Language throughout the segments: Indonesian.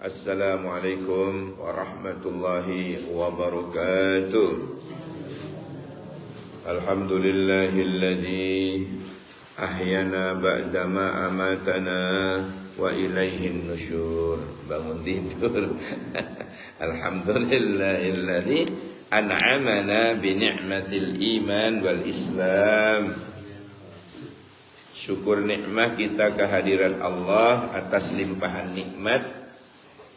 Assalamualaikum warahmatullahi wabarakatuh. Alhamdulillahilladzi ahyana ba'dama amatana wa ilaihin nusyur. Bangun tidur. Alhamdulillahilladzi an'amana bi ni'matil iman wal islam. Syukur nikmat kita kehadiran Allah atas limpahan nikmat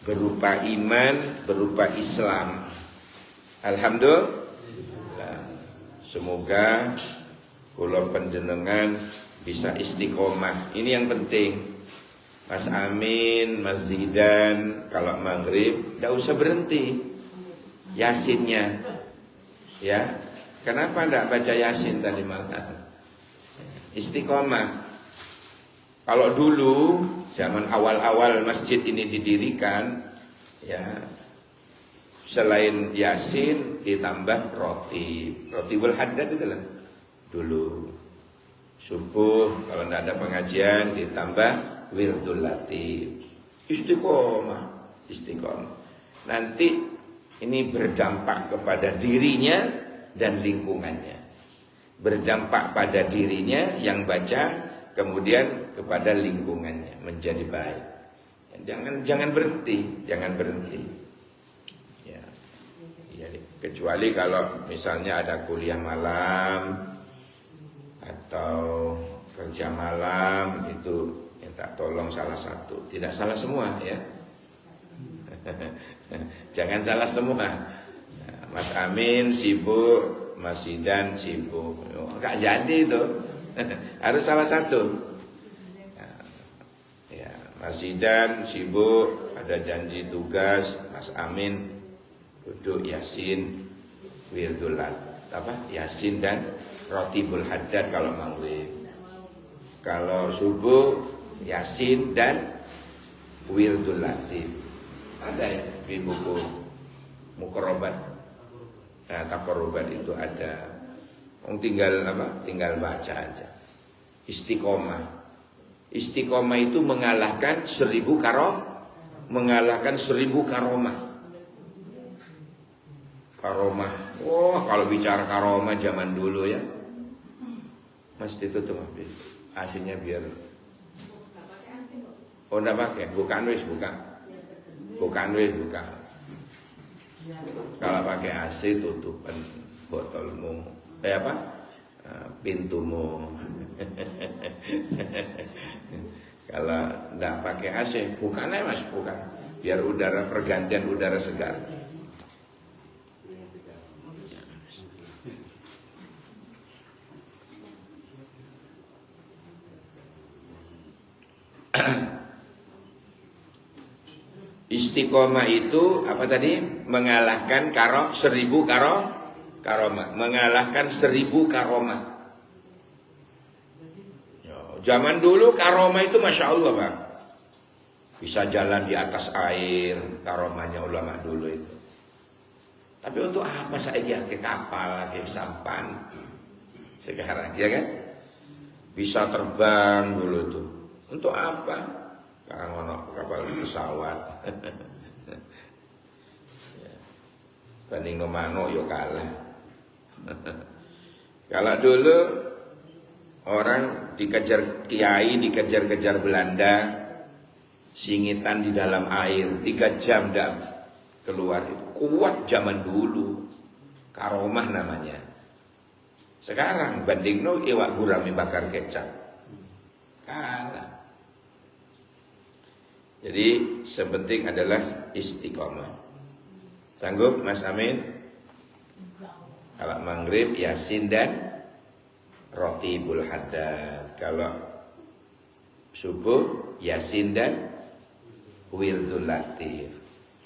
berupa iman, berupa Islam. Alhamdulillah. Semoga kula panjenengan bisa istiqomah. Ini yang penting. Mas Amin, Mas Zidan, kalau maghrib tidak usah berhenti Yasinnya. Ya, kenapa tidak baca Yasin tadi malam? Istiqomah. Kalau dulu zaman awal-awal masjid ini didirikan, ya selain Yasin ditambah rotibul haddad itu lah dulu. Subuh kalau tidak ada pengajian ditambah wirdul latif. Istiqomah. Nanti ini berdampak kepada dirinya dan lingkungannya. Berdampak pada dirinya yang baca, kemudian kepada lingkungannya menjadi baik. Jangan berhenti. Ya, kecuali kalau misalnya ada kuliah malam atau kerja malam, itu minta tolong salah satu. Tidak salah semua ya. Jangan salah semua. Mas Amin sibuk, Mas Zidan sibuk. Enggak jadi itu. Harus salah satu. Ya, Mas Zidan sibuk, ada janji tugas. Mas Amin duduk Yasin, wirdul Yasin dan rotibul haddad kalau maghrib. Kalau subuh Yasin dan wirdul latif. Ada ya di buku Muqarrabat. Nah, taqarrubat itu ada. Tinggal baca aja. Istiqomah itu mengalahkan 1000 karomah. Karomah. Wah, kalau bicara karomah zaman dulu ya. Mas ditutup AC-nya biar. Oh, enggak pakai. Bukan. Kalau pakai AC tutupan botolmu. Pintumu. Kalau enggak pakai AC, bukan ya Mas, bukan. Biar pergantian udara segar. Istiqomah itu apa tadi? Mengalahkan 1000 karomah, mengalahkan 1000 karomah. Zaman dulu karomah itu Masya Allah Bang. Bisa jalan di atas air, karomahnya ulama dulu itu. Tapi untuk apa saya ke kapal, ke sampan sekarang, ya kan? Bisa terbang dulu tuh. Untuk apa? Sekarang ono kapal pesawat. Banding nomano yo kalah. Kalau dulu orang dikejar kiai, dikejar-kejar Belanda, singitan di dalam air 3 jam dah keluar. Itu kuat zaman dulu. Karomah namanya. Sekarang bandingno iwak gurami bakar kecap. Kalah. Jadi sepenting adalah istiqomah. Sanggup Mas Amin? Kalau maghrib Yasin dan rotibul haddad. Kalau subuh Yasin dan wirdul latif.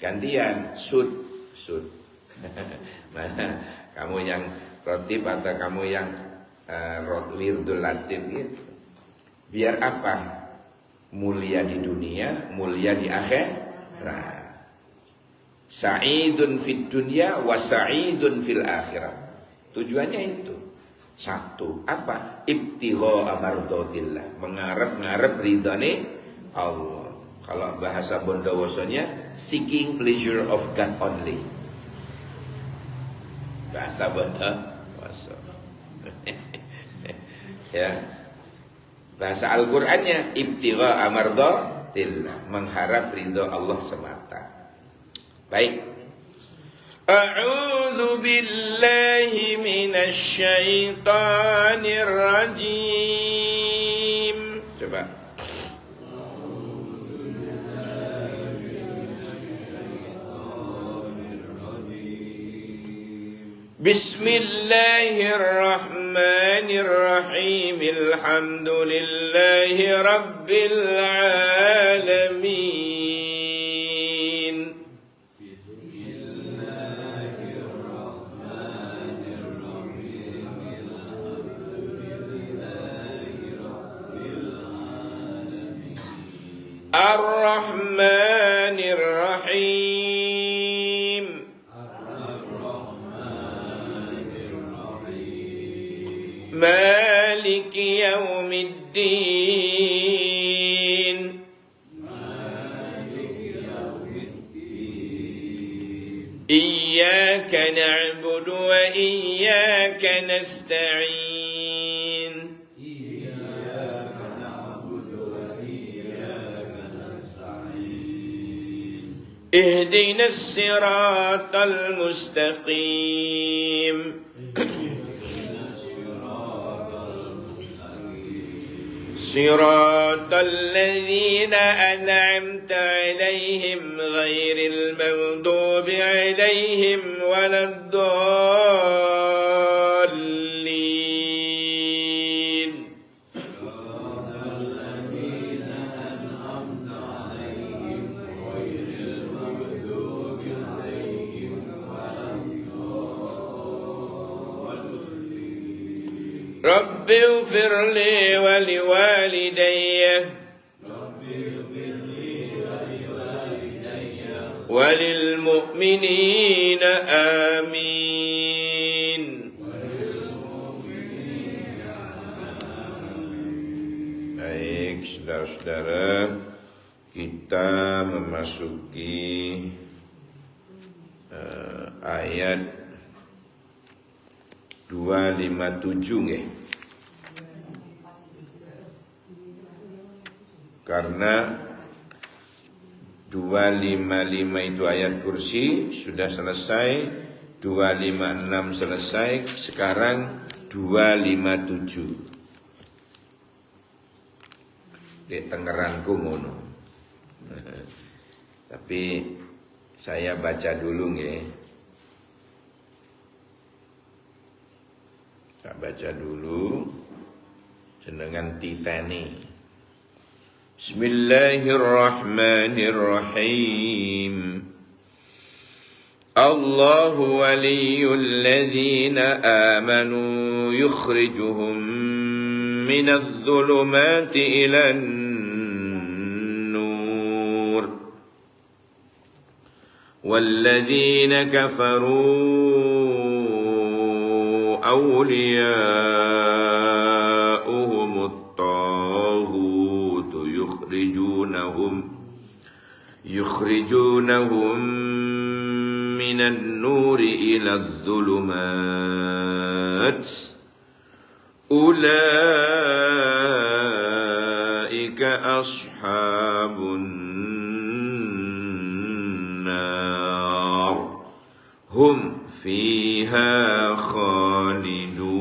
Gantian sud. Mana kamu yang rotib atau kamu yang wirdul latif gitu. Biar apa? Mulia di dunia, mulia di akhirat. Sa'idun fid dunya wa sa'idun fil akhirat. Tujuannya itu. Satu, apa? Ibtigha amardatillah, mengharap-ngarap ridhane Allah. Kalau bahasa Bondowosonya, seeking pleasure of God only. Bahasa Bondowoso. Ya. Bahasa Al-Qur'annya ibtigha amardhatillah, mengharap ridho Allah semata. Baik. A'udzu billahi minasy syaithanir rajim. Coba. Bismillahirrahmanirrahim. Alhamdulillahi rabbil alamin. Ar-Rahmanir Rahim. Maliki yaumiddin. Iyyaka na'budu wa iyyaka nasta'in. Ihdinas siratal mustaqim. صراط الذين أنعمت عليهم غير المغضوب عليهم ولا الضالين. رب اغفر لي ولوالدي وللمؤمنين آمين. Baik, saudara-saudara, kita memasuki ayat 257 nggih. Karena 255 itu ayat kursi sudah selesai, 256 selesai, sekarang 257. Di tengeranku ngono. Tapi saya baca dulu nggih. Saya baca dulu jenengan titeni. Bismillahirrahmanirrahim. Allahu waliyyul ladzina amanu yukhrijuhum minadh dhulumati ilan nur walladzina kafaru awliya'uhumut taghut yukhrijunahum minan nuri ilal dhulumat ulaika ashabun nar hum fiha khalidun.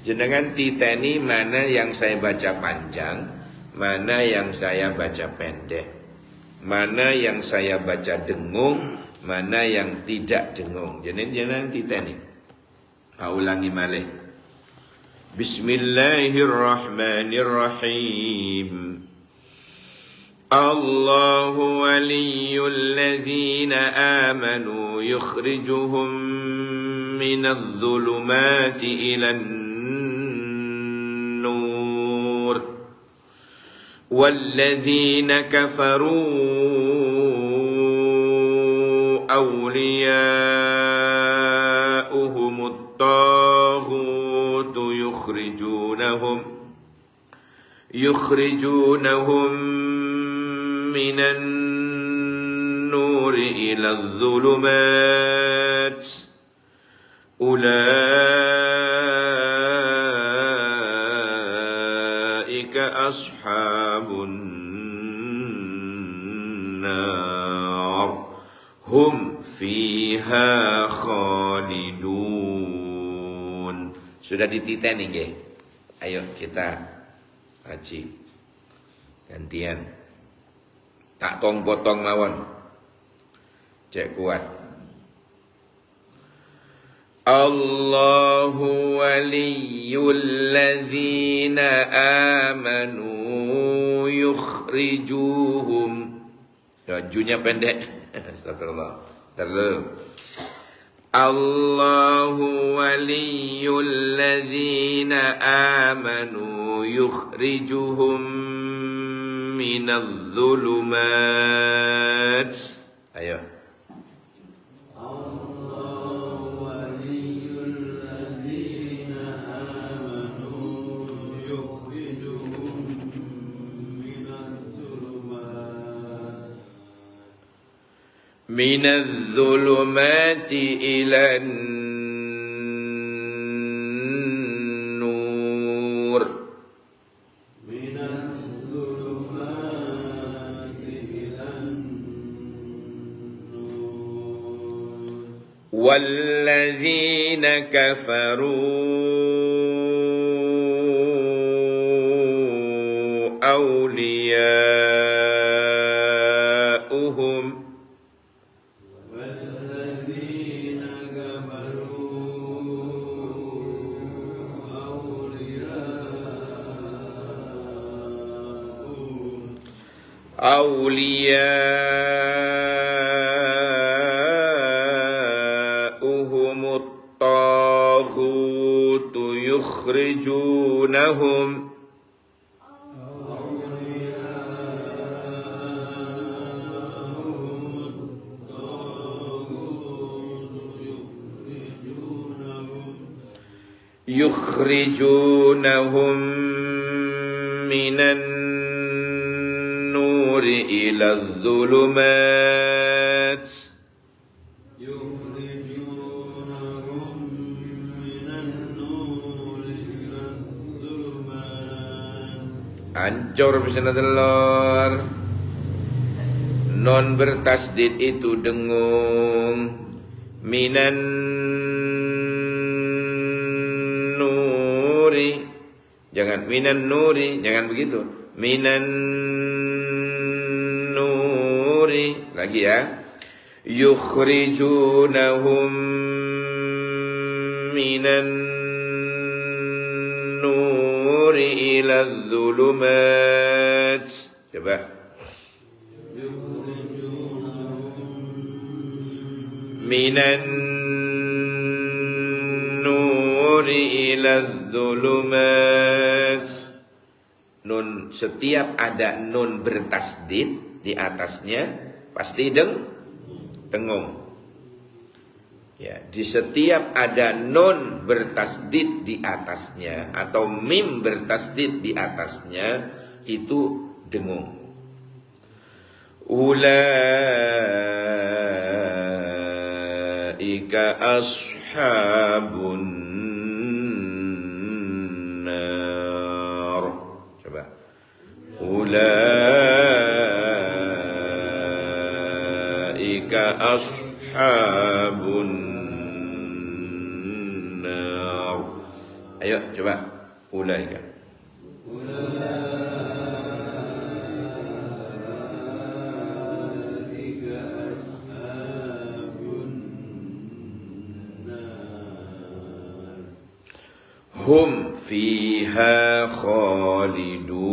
Jenengan titeni mana yang saya baca panjang, mana yang saya baca pendek, mana yang saya baca dengung, mana yang tidak dengung. Jenengan titeni. Ulangi malih. Bismillahirrahmanirrahim. Allahu waliyyul ladzina amanu yukhrijuhum minadh dhulumati ilan nur walladzina kafaru awliya'uhumut taghut yukhrijunahum minan nuri ila dhulumat ulaika ashabun nar hum fiha khalidun. Sudah dititeni nggih? Ayo kita haji gantian. Tak tong potong mawon. Cek kuat. Allahu waliyul ladzina amanu yukhrijuhum. Ya, junya pendek. Astagfirullah. Terlalu. Allahu waliyul ladzina amanu yukhrijuhum minadh dhulumat. Ayo. Allahu waliyul ladzina amanu yukhrijuhum minadh dhulumat minadh dhulumati ilan nur minadh dhulumati ilan nur walladzina kafaru awliya'uhum والذين كفروا أولياؤهم الطاغوت يخرجونهم يخرجونهم من النور إلى الظلمات يخرجونهم من النور إلى الظلمات. Hancur bisa telur. Non bertasdid itu dengung. Minan nuri. Jangan minan nuri, jangan begitu. Minan nuri. Lagi ya. Yukhrijunahum minan nuri ila dhulumat. Coba. Minan nuri ila dhulumat. Nun, setiap ada nun bertasdid di atasnya pasti dengung. Ya, di setiap ada nun bertasdid di atasnya atau mim bertasdid di atasnya itu dengung. Ulaika ashabun nar. Coba. Ulaika ashabun nar. Ayo coba. Ulaika. Hum fiha khalidun.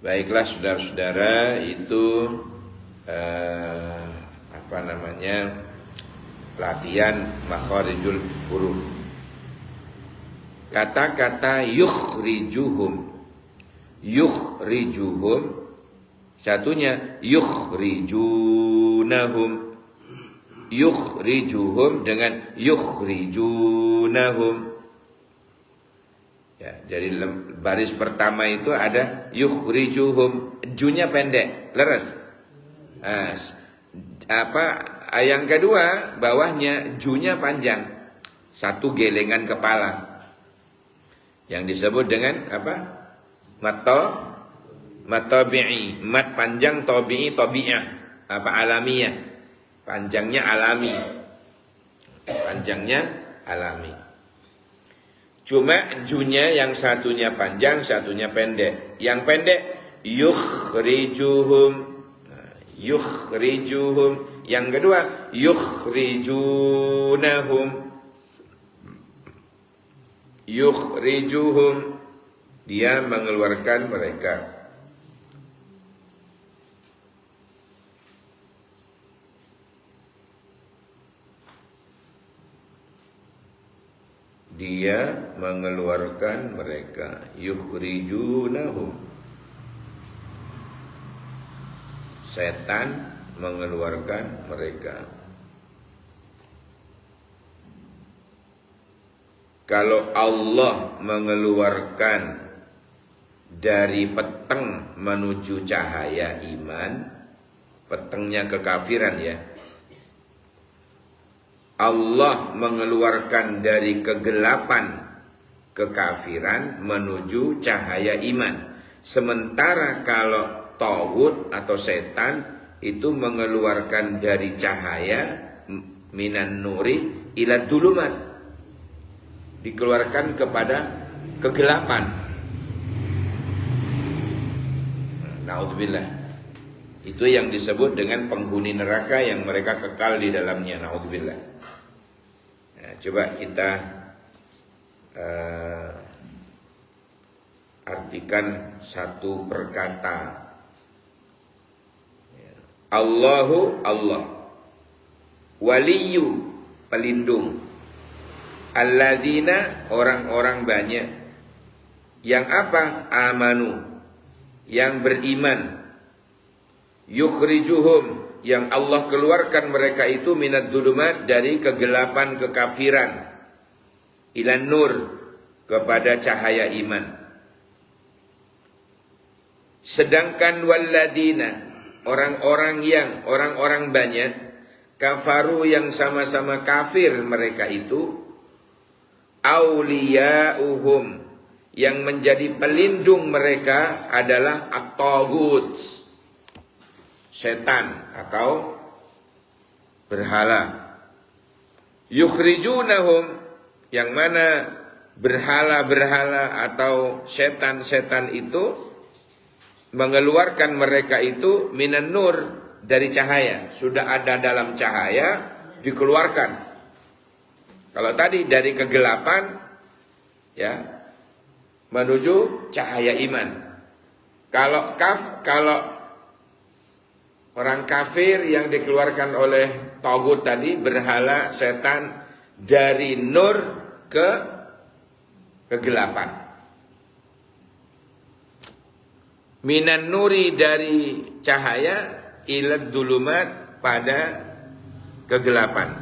Baiklah saudara-saudara, itu latihan makharijul huruf. Kata-kata yukhrijuhum Satunya yukhrijunahum. Yukhrijuhum dengan yukhrijunahum. Ya, jadi baris pertama itu ada yukhrijuhum, junya pendek, leres. Nah, yang kedua bawahnya junya panjang, satu gelengan kepala, yang disebut dengan apa? Matabi'i, mat panjang, tabi'i, tabi'ah, alamiah, panjangnya alami, Cuma junya yang satunya panjang, satunya pendek. Yang pendek yukhrijuhum. Yukhrijuhum. Yang kedua yukhrijunahum. Yukhrijuhum. Dia mengeluarkan mereka. Dia mengeluarkan mereka. Yukhrijunahum. Setan mengeluarkan mereka. Kalau Allah mengeluarkan dari peteng menuju cahaya iman, petengnya kekafiran ya. Allah mengeluarkan dari kegelapan kekafiran menuju cahaya iman. Sementara kalau taghut atau setan itu mengeluarkan dari cahaya minan nuri ila dulumat, dikeluarkan kepada kegelapan. Naudzubillah. Itu yang disebut dengan penghuni neraka yang mereka kekal di dalamnya. Naudzubillah. Nah, coba kita artikan satu perkata. Allahu Allah, waliyu pelindung, alladzina orang-orang banyak, yang apa? Amanu, yang beriman, yukhrijuhum, yang Allah keluarkan mereka itu minad dulumat, dari kegelapan kekafiran, ilan nur, kepada cahaya iman. Sedangkan walladzina, orang-orang banyak, kafaru, yang sama-sama kafir mereka itu, auliyauhum, yang menjadi pelindung mereka adalah at-taghut, setan atau berhala. Yukhrijunahum, yang mana berhala-berhala atau setan-setan itu mengeluarkan mereka itu minan nur, dari cahaya. Sudah ada dalam cahaya, dikeluarkan. Kalau tadi dari kegelapan ya menuju cahaya iman. Kalau orang kafir yang dikeluarkan oleh taghut tadi, berhala, setan, dari nur ke kegelapan. Minan nuri, dari cahaya, ilad dulumat, pada kegelapan,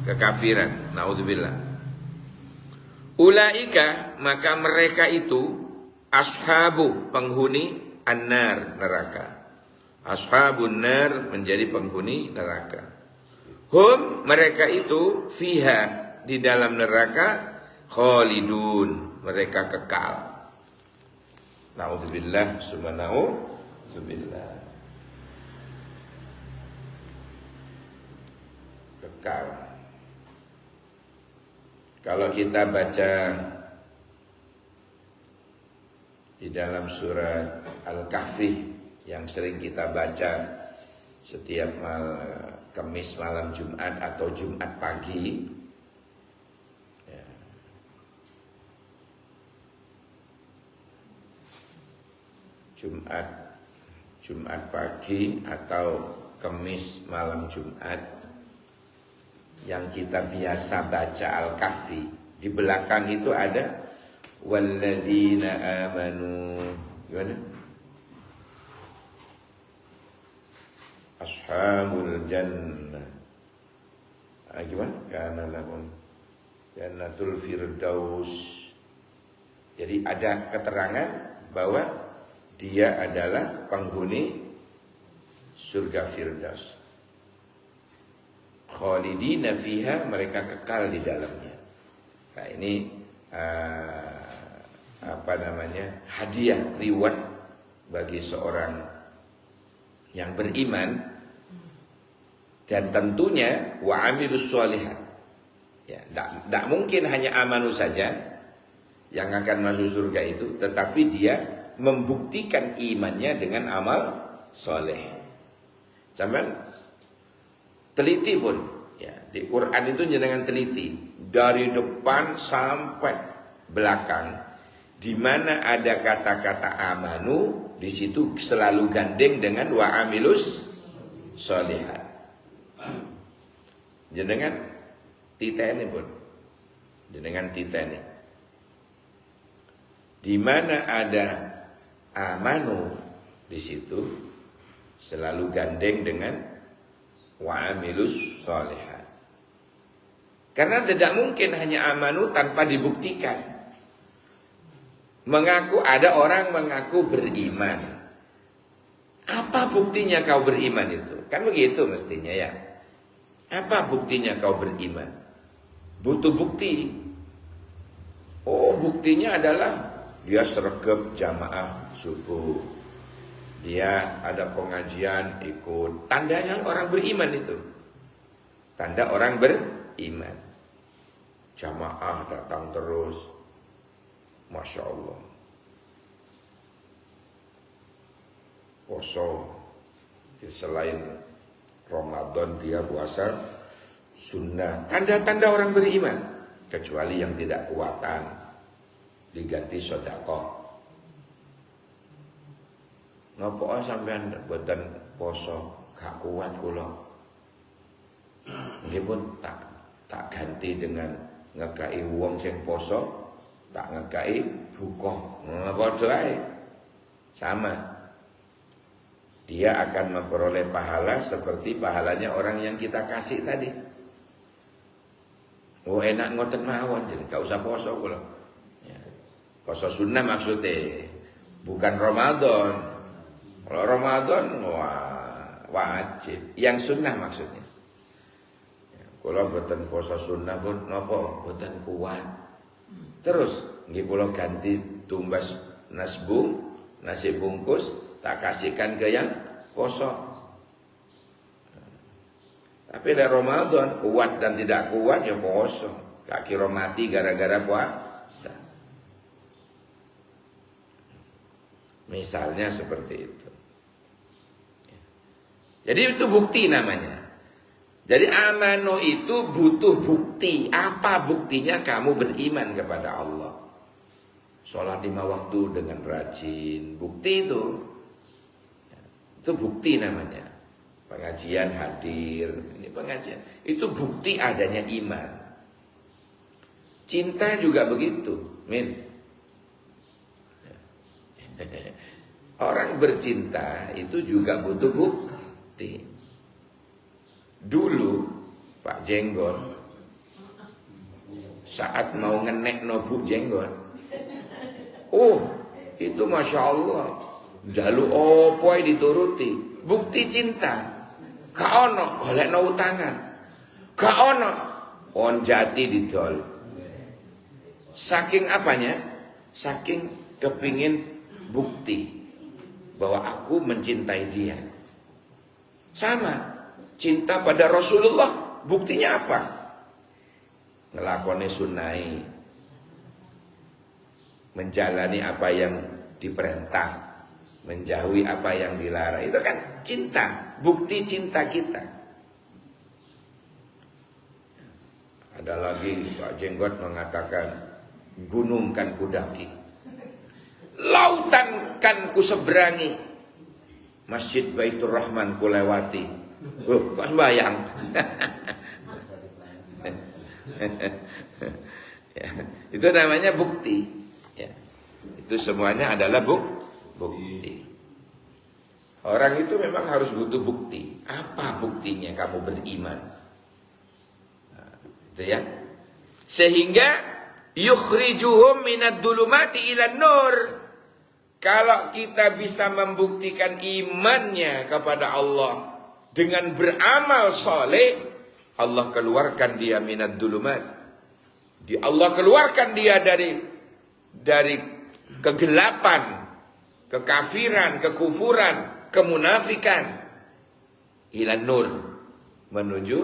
kekafiran. Naudzubillah. Ulaika, maka mereka itu, ashabu, penghuni an-nar, neraka. Ashabun nar, menjadi penghuni neraka. Hum, mereka itu, fiha, di dalam neraka, khalidun, mereka kekal. Na'udzubillah, subhanallah. Kekal. Kalau kita baca di dalam surat Al-Kahfi yang sering kita baca setiap Kamis malam Jumat atau Jumat pagi, Jumat pagi atau Kamis malam Jumat, yang kita biasa baca Al-Kahfi, di belakang itu ada walladzina amanu, gimana? ashabul jannah. Gimana? Kana lahum jannatul firdaus. Jadi ada keterangan bahwa dia adalah penghuni surga Firdaus. Khalidina fiha, mereka kekal di dalamnya. Nah ini hadiah, reward bagi seorang yang beriman. Dan tentunya wa amilus sholihat. Ya, tidak mungkin hanya amanu saja yang akan masuk surga itu, tetapi dia membuktikan imannya dengan amal soleh. Zaman teliti pun, ya, di Quran itu jenengan teliti dari depan sampai belakang, di mana ada kata-kata amanu, di situ selalu gandeng dengan wa amilus sholihat. Jenengan titeni pun, jenengan titeni. Di mana ada amanu, di situ selalu gandeng dengan wa amilus sholihat. Karena tidak mungkin hanya amanu tanpa dibuktikan. Ada orang mengaku beriman. Apa buktinya kau beriman itu? Kan begitu mestinya ya. Apa buktinya kau beriman? Butuh bukti. Oh, buktinya adalah dia sergap jamaah subuh. Dia ada pengajian ikut. Tandanya orang beriman itu. Tanda orang beriman. Jamaah datang terus. Masya Allah. Poso. Selain Ramadan dia puasa sunnah. Tanda-tanda orang beriman. Kecuali yang tidak kuatan. Diganti sedekah. Napa sampean boten poso gak kuat kula. Nggih pun tak ganti dengan ngekai wong sing poso, tak ngekai buka. Padha ae. Sama. Dia akan memperoleh pahala seperti pahalanya orang yang kita kasih tadi. Oh enak ngoten mawon, jadi gak usah poso kula. Ya. Poso sunnah maksudnya, bukan Ramadan. Kalau Ramadan wajib, yang sunnah maksudnya. Ya, kalau boten poso sunnah pun napa boten kuat. Terus nggih kula ganti tumbas nasi bungkus tak kasihkan ke yang poso. Tapi dari Ramadan kuat dan tidak kuat ya poso. Gak kira mati gara-gara puasa. Misalnya seperti itu. Jadi itu bukti namanya. Jadi amanu itu butuh bukti. Apa buktinya kamu beriman kepada Allah? Sholat 5 waktu dengan rajin. Bukti itu. Itu bukti namanya. Pengajian hadir. Ini pengajian. Itu bukti adanya iman. Cinta juga begitu. Min. Orang bercinta itu juga butuh bukti. Dulu Pak Jenggot saat mau ngenek nobuk jenggot. Oh, itu Masya Allah. Jalu opo dituruti. Bukti cinta. Gak ono golekno utangan. Gak ono on jati didol. Saking apanya? Saking kepingin bukti bahwa aku mencintai dia. Sama cinta pada Rasulullah. Buktinya apa? Ngelakoni sunnai, menjalani apa yang diperintah, menjauhi apa yang dilarang. Itu kan cinta, bukti cinta kita. Ada lagi Pak Jenggot mengatakan, gunung kan kudaki, lautan kan kuseberangi, Masjid Baitur Rahman kulewati. Kok sembayang? Ya, itu namanya bukti. Ya, itu semuanya adalah bukti. Orang itu memang harus butuh bukti. Apa buktinya kamu beriman? Nah, itu ya. Sehingga yukhrijuhum minad dhulumati ilan nur. Kalau kita bisa membuktikan imannya kepada Allah dengan beramal soleh, Allah keluarkan dia minad dhulumat. Allah keluarkan dia dari kegelapan, kekafiran, kekufuran, kemunafikan, ilan nur, menuju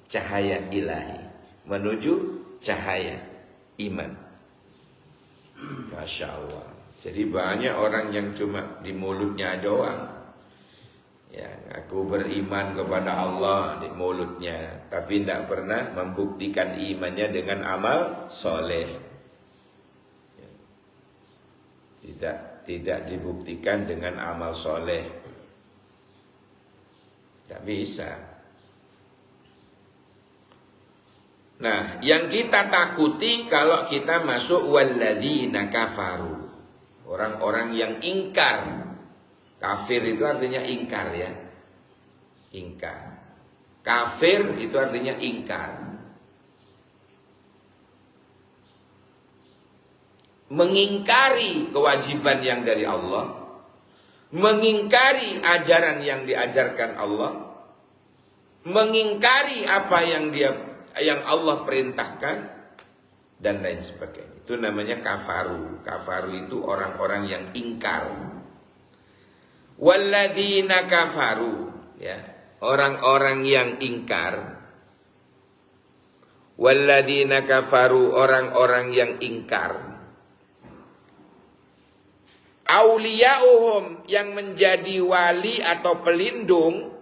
cahaya ilahi, menuju cahaya iman. Masya Allah. Jadi banyak orang yang cuma di mulutnya doang, ya, aku beriman kepada Allah di mulutnya, tapi tidak pernah membuktikan imannya dengan amal soleh. Tidak dibuktikan dengan amal soleh. Tidak bisa. Nah, yang kita takuti kalau kita masuk walladzina kafaru, orang-orang yang ingkar. Kafir itu artinya ingkar ya. Ingkar. Kafir itu artinya ingkar. Mengingkari kewajiban yang dari Allah, mengingkari ajaran yang diajarkan Allah, mengingkari apa yang Allah perintahkan, dan lain sebagainya. Itu namanya kafaru. Kafaru itu orang-orang yang ingkar. Walladzina kafaru, ya, orang-orang yang ingkar. Walladzina kafaru, orang-orang yang ingkar. Auliya'uhum, yang menjadi wali atau pelindung.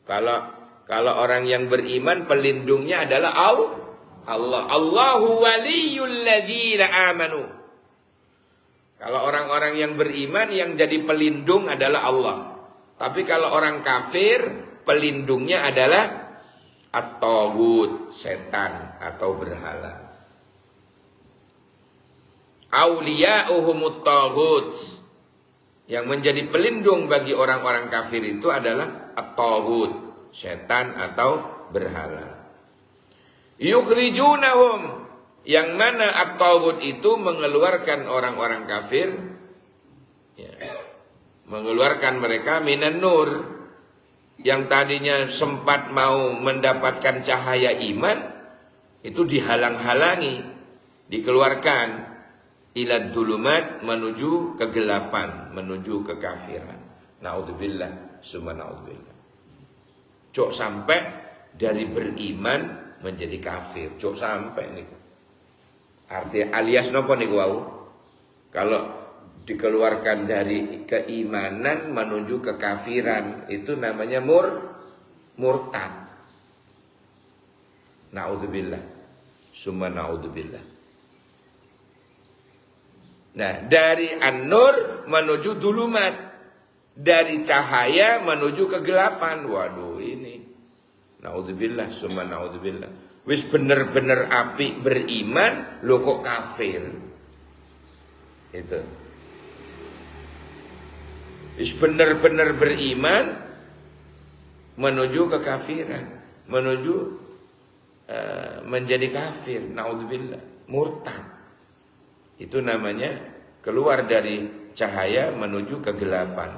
Kalau orang yang beriman, pelindungnya adalah Allah. Allahu waliyul ladzina amanu. Kalau orang-orang yang beriman, yang jadi pelindung adalah Allah. Tapi kalau orang kafir, pelindungnya adalah at-taghut, setan atau berhala. Auliya'uhumut taghut, yang menjadi pelindung bagi orang-orang kafir itu adalah at-taghut, setan atau berhala. Yukhrijunahum, yang mana at-taghut itu mengeluarkan orang-orang kafir, ya, mengeluarkan mereka minan nur, yang tadinya sempat mau mendapatkan cahaya iman, itu dihalang-halangi, dikeluarkan ilad dhulumat, menuju kegelapan, menuju kekafiran. Naudzubillah, summa naudzubillah. Cok sampai dari beriman menjadi kafir. Cok sampai nih. Artinya alias nopo niku wau? Kalau dikeluarkan dari keimanan menuju kekafiran, itu namanya murtad. Naudzubillah, summa naudzubillah. Nah, dari an-nur menuju dhulumat, dari cahaya menuju kegelapan. Waduh, ini naudzubillah, summa naudzubillah. Wis bener-bener api beriman, lo kok kafir. Itu. Wis bener-bener beriman menuju kekafiran, menuju menjadi kafir. Naudzubillah, murtad. Itu namanya keluar dari cahaya menuju kegelapan.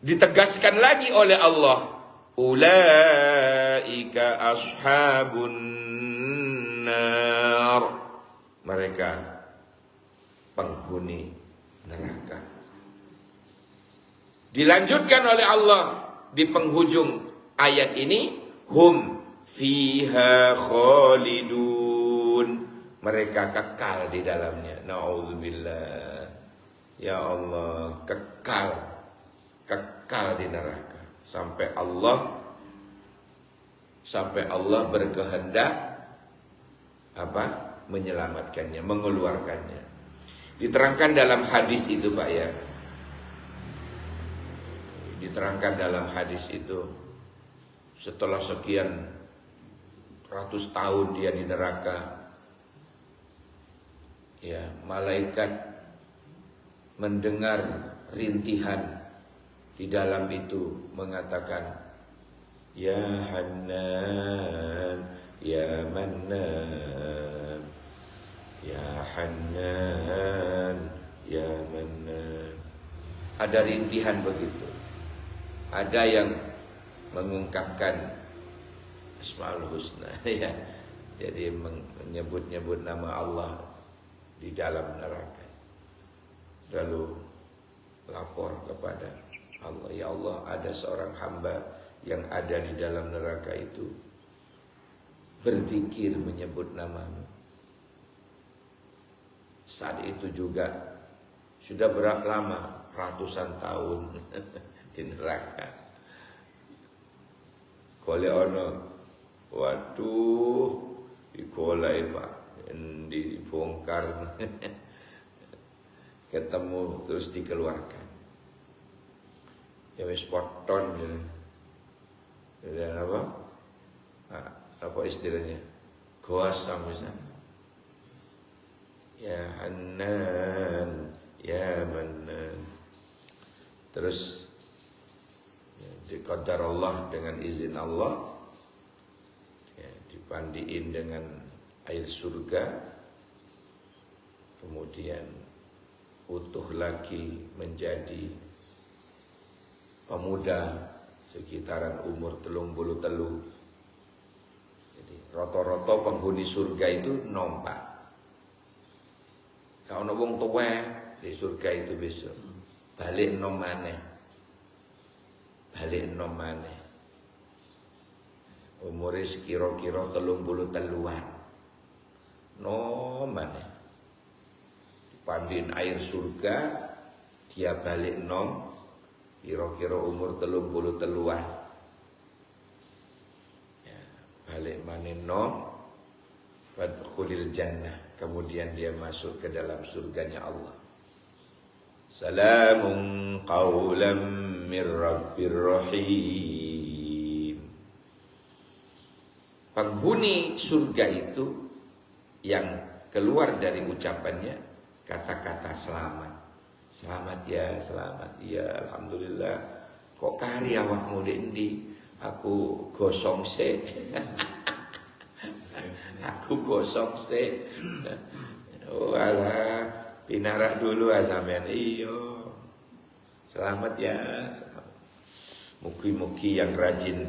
Ditegaskan lagi oleh Allah, ulaika ashabun nar, mereka penghuni neraka. Dilanjutkan oleh Allah di penghujung ayat ini, hum fiha khalidun, mereka kekal di dalamnya. Na'udzubillah. Ya Allah, kekal di neraka sampai Allah berkehendak menyelamatkannya, mengeluarkannya. Diterangkan dalam hadis itu, Pak ya. Diterangkan dalam hadis itu, setelah sekian ratus tahun dia di neraka, ya, malaikat mendengar rintihan di dalam itu mengatakan, Ya Hannan, Ya Mannan, Ya Hannan, Ya Mannan. Ada rintihan begitu. Ada yang mengungkapkan Asmaul Husna, ya. Jadi menyebut-nyebut nama Allah di dalam neraka. Lalu lapor kepada Allah, Ya Allah, ada seorang hamba yang ada di dalam neraka itu berzikir menyebut namamu. Saat itu juga sudah berapa lama, ratusan tahun di neraka. Kole ono, waduh, dikolai Pak, dibongkar, ketemu terus dikeluarkan. Ya wis poton gitu. Dan apa? Nah, apa istilahnya? Gosong misalnya. Ya Hannan, Ya Mannan. Terus ya, diqaddar Allah dengan izin Allah, ya, dipandiin dengan air surga, kemudian utuh lagi menjadi pemuda sekitaran umur 33. Jadi rata-rata penghuni surga itu nompak. Kalau wong tuwa di surga itu besok balik nom maneh. Balik nom maneh. Umure kira-kira 33-an. Nom maneh. Dipandiin air surga, dia balik nom kira-kira umur 33-an. Ya, balik maneh nom fadkhulil jannah, kemudian dia masuk ke dalam surganya Allah. Salamun qawlan mir rabbir rahim. Penghuni surga itu yang keluar dari ucapannya kata-kata selamat. Selamat ya, alhamdulillah. Kok kari awakmu ndi? Aku gosong se. Aku gosong se. Oh alah, pinarak dulu sampean. Iyo. Selamat ya. Mugi-mugi yang rajin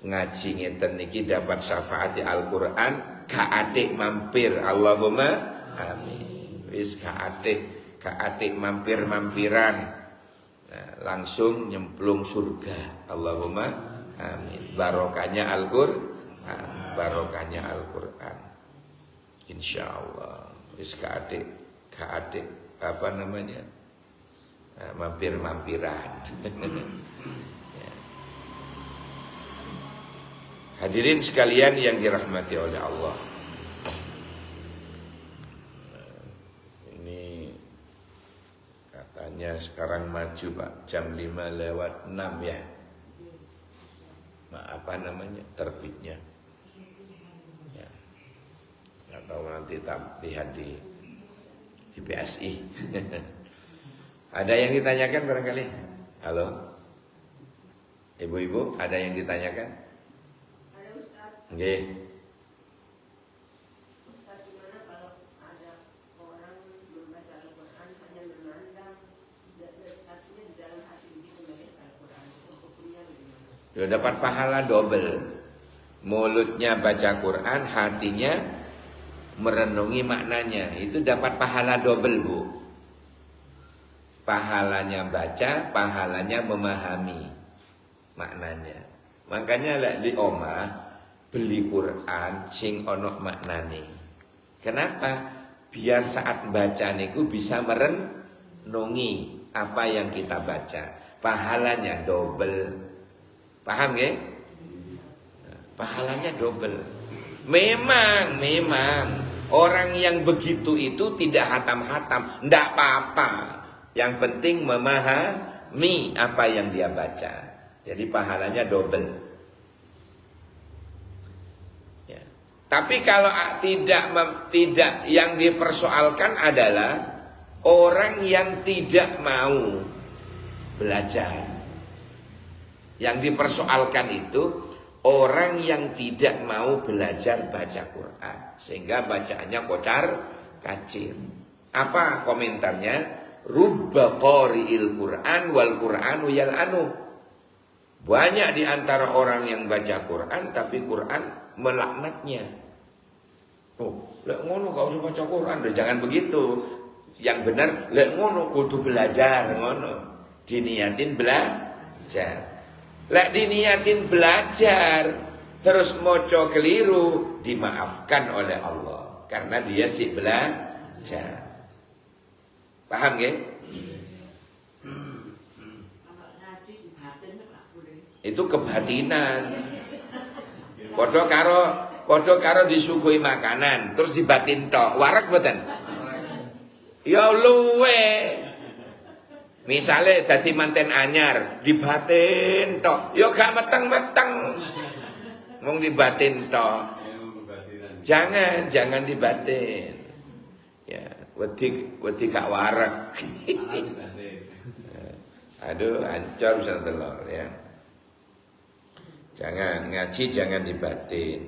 ngaji ngeten niki dapat syafaat Al-Qur'an, gak atik mampir. Allahumma amin. Wis gak atik mampir-mampiran. Nah, langsung nyemplung surga. Allahumma amin. Barokahnya Al-Qur'an, barokahnya Al-Qur'an. Insyaallah. Wis gak atik apa namanya? Mampir-mampiran. Ya. Hadirin sekalian yang dirahmati oleh Allah. Ini katanya sekarang maju Pak, jam 5:06 ya. Apa namanya? Terbitnya. Ya. Nggak tahu nanti lihat di PSI. Ada yang ditanyakan barangkali? Halo? Ibu-ibu, ada yang ditanyakan? Ada Ustaz. Nggih. Ustaz, gimana kalau ada orang membaca Al-Quran hanya memandang artinya di dalam hati begitu menulis Al-Quran, hukumnya bagaimana? Ya dapat pahala double. Mulutnya baca Quran, hatinya merenungi maknanya. Itu dapat pahala double, Bu. Pahalanya baca, pahalanya memahami maknanya. Makanya lek di omah beli Quran sing ono maknane. Kenapa? Biar saat baca niku bisa merenungi apa yang kita baca. Pahalanya double. Paham nggih? Pahalanya double. Memang orang yang begitu itu tidak hatam-hatam, ndak apa-apa. Yang penting memahami apa yang dia baca. Jadi pahalanya double. Ya. Tapi kalau tidak yang dipersoalkan adalah orang yang tidak mau belajar. Yang dipersoalkan itu orang yang tidak mau belajar baca Quran, sehingga bacaannya kocar kacir. Apa komentarnya? Rubba qari'il Quran wal Qur'anu yal'anu. Banyak di antara orang yang baca Quran tapi Quran melaknatnya. Oh, lek ngono gak usah baca Quran, jangan begitu. Yang benar lek ngono kudu belajar ngono. Diniatin belajar. Lek diniatin belajar terus moco keliru, dimaafkan oleh Allah karena dia sih belajar. Paham ya? Itu kebatinan. Podo karo disuguhi makanan terus dibatin tok, warak mboten? Ya luwe. Misale dadi manten anyar, dibatin tok, ya gak meteng-meteng. Mung dibatin tok. Jangan dibatin. Ya, wedi gak warak. Aduh, ancur bisa telur ya. Jangan ngaji, jangan dibatin.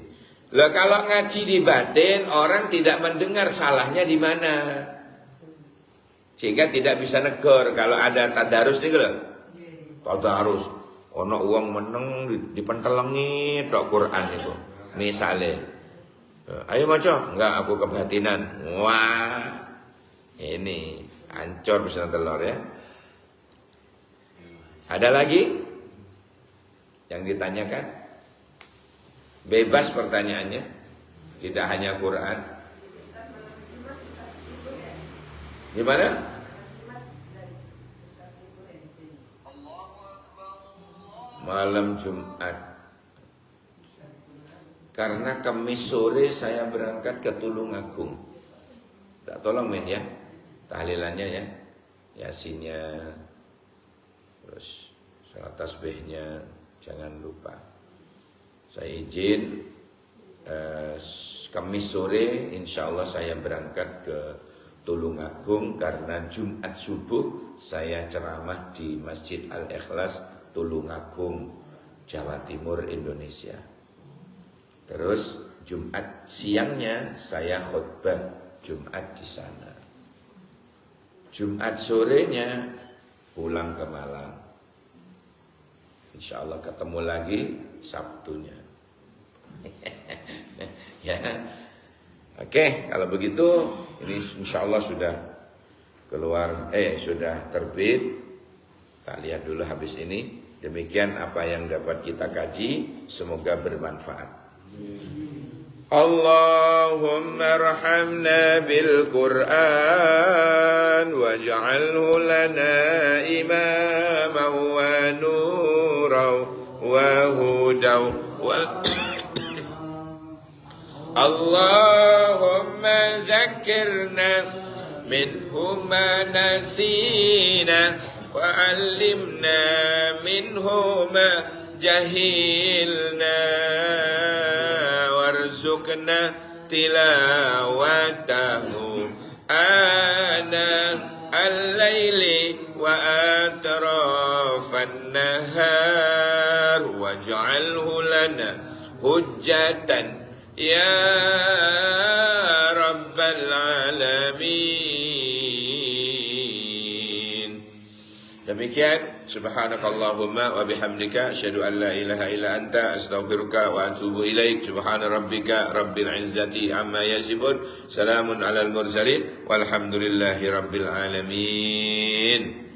Lah kalau ngaji dibatin, orang tidak mendengar salahnya di mana. Sehingga tidak bisa negor. Kalau ada tadarus nih lho. Tadarus ono uang meneng dipentelengi tok Quran itu. Misale, ayo maca, enggak aku kebatinan. Wah. Ini hancur bisa telur ya. Ada lagi yang ditanyakan? Bebas pertanyaannya. Tidak hanya Quran. Gimana? Malam Jumat. Karena Kamis sore saya berangkat ke Tulungagung. Tak tolong men ya. Tahlilannya ya. Yasinnya. Terus salat tasbihnya. Jangan lupa. Saya izin Kamis sore insya Allah saya berangkat ke Tulungagung karena Jumat subuh saya ceramah di Masjid Al-Ikhlas Tulungagung, Jawa Timur, Indonesia. Terus Jumat siangnya saya khutbah Jumat di sana. Jumat sorenya pulang ke Malang. Insya Allah ketemu lagi Sabtunya. Ya. Oke, kalau begitu ini insya Allah sudah keluar, sudah terbit. Kita lihat dulu habis ini. Demikian apa yang dapat kita kaji. Semoga bermanfaat. Allahumma arhamna bil Qur'an waj'alhu lana imaman wa nuran wa hudan wa Allahumma zakkirna minhu ma nasina wa 'allimna minhu ma jahilna warzuqna tilawatahu ana al-laili wa atrafan nahar waj'alhu lana hujjatan ya rabbal alamin. Demikian, subhanakallahumma wa bihamdika asyhadu an la ilaha illa anta astaghfiruka wa atubu ilaik. Subhana rabbika rabbil izzati amma yasifun, salamun alal mursalin walhamdulillahi rabbil alamin.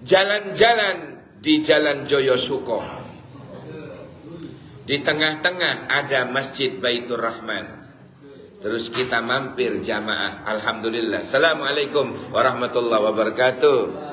Jalan-jalan di Jalan Joyosuko. Di tengah-tengah ada Masjid Baitur Rahman. Terus kita mampir jamaah. Alhamdulillah. Assalamualaikum warahmatullahi wabarakatuh.